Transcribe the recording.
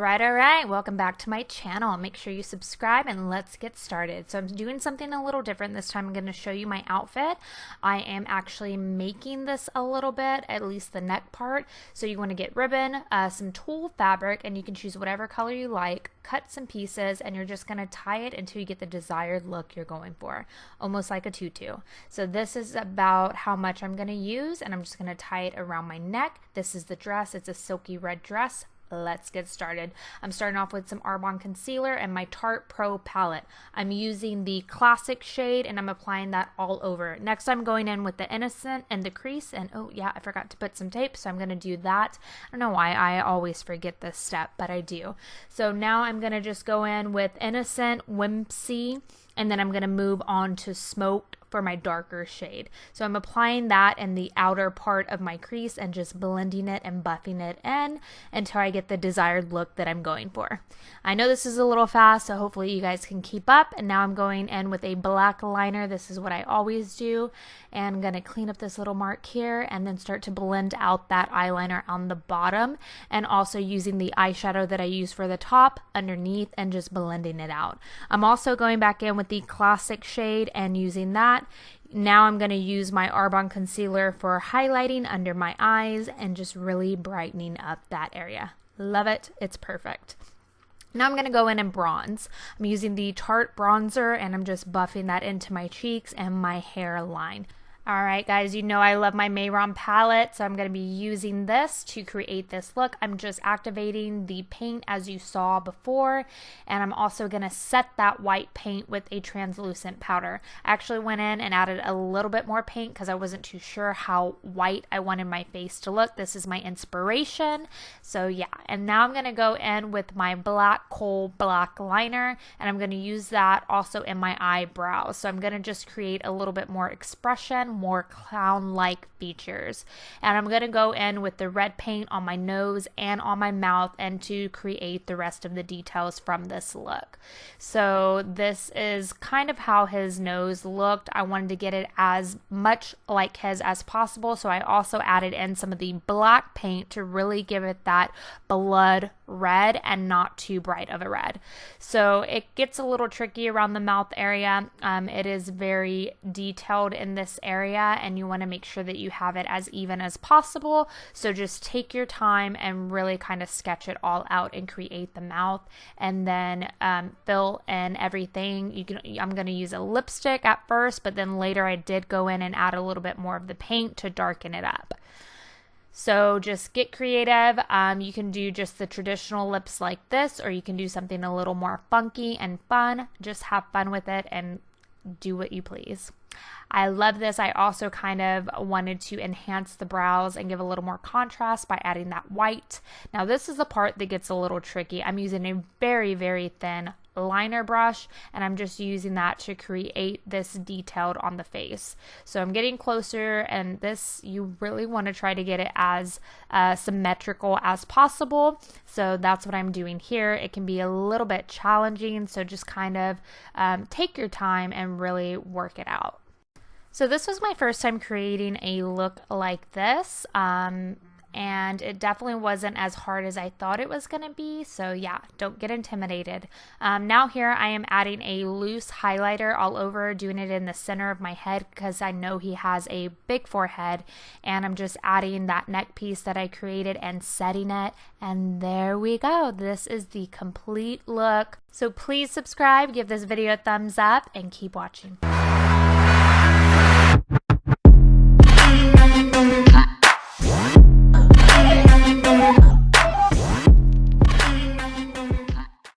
All right, welcome back to my channel. Make sure you subscribe and let's get started. So I'm doing something a little different this time. I'm going to show you my outfit. I am actually making this a little bit, at least the neck part. So you want to get ribbon, some tulle fabric, and you can choose whatever color you like, cut some pieces, and you're just going to tie it until you get the desired look you're going for, almost like a tutu. So this is about how much I'm going to use, and I'm just going to tie it around my neck. This is the dress. It's a silky red dress. Let's get started. I'm starting off with some ARBONNE concealer and my Tarte Pro palette. I'm using the classic shade and I'm applying that all over. Next, I'm going in with the Innocent and the crease, and oh yeah, I forgot to put some tape, so I'm going to do that. I don't know why I always forget this step, but I do. So now I'm going to just go in with Innocent, Whimsy, and then I'm going to move on to Smoked for my darker shade. So I'm applying that in the outer part of my crease and just blending it and buffing it in until I get the desired look that I'm going for. I know this is a little fast, so hopefully you guys can keep up. And now I'm going in with a black liner. This is what I always do. And I'm going to clean up this little mark here and then start to blend out that eyeliner on the bottom, and also using the eyeshadow that I use for the top underneath and just blending it out. I'm also going back in with the classic shade and using that. Now I'm going to use my ARBONNE concealer for highlighting under my eyes and just really brightening up that area. Love it. It's perfect. Now I'm going to go in and bronze. I'm using the Tarte Bronzer and I'm just buffing that into my cheeks and my hairline. Alright guys, you know I love my MEHRON palette, so I'm going to be using this to create this look. I'm just activating the paint as you saw before, and I'm also going to set that white paint with a translucent powder. I actually went in and added a little bit more paint because I wasn't too sure how white I wanted my face to look. This is my inspiration. So yeah, and now I'm going to go in with my black coal black liner, and I'm going to use that also in my eyebrows. So I'm going to just create a little bit more expression, more clown-like features. And I'm going to go in with the red paint on my nose and on my mouth and to create the rest of the details from this look. So this is kind of how his nose looked. I wanted to get it as much like his as possible, so I also added in some of the black paint to really give it that blood red and not too bright of a red. So it gets a little tricky around the mouth area. It is very detailed in this area, and you want to make sure that you have it as even as possible. So just take your time and really kind of sketch it all out and create the mouth, and then fill in everything. I'm going to use a lipstick at first, but then later I did go in and add a little bit more of the paint to darken it up. So just get creative. You can do just the traditional lips like this, or you can do something a little more funky and fun. Just have fun with it and do what you please. I love this. I also kind of wanted to enhance the brows and give a little more contrast by adding that white. Now this is the part that gets a little tricky. I'm using a very, very thin liner brush, and I'm just using that to create this detailed on the face. So I'm getting closer, and this, you really want to try to get it as symmetrical as possible. So that's what I'm doing here. It can be a little bit challenging, so just kind of take your time and really work it out. So this was my first time creating a look like this, and it definitely wasn't as hard as I thought it was going to be. So yeah, don't get intimidated. Now here I am adding a loose highlighter all over, doing it in the center of my head because I know he has a big forehead, and I'm just adding that neck piece that I created and setting it, and there we go. This is the complete look. So please subscribe, give this video a thumbs up, and keep watching.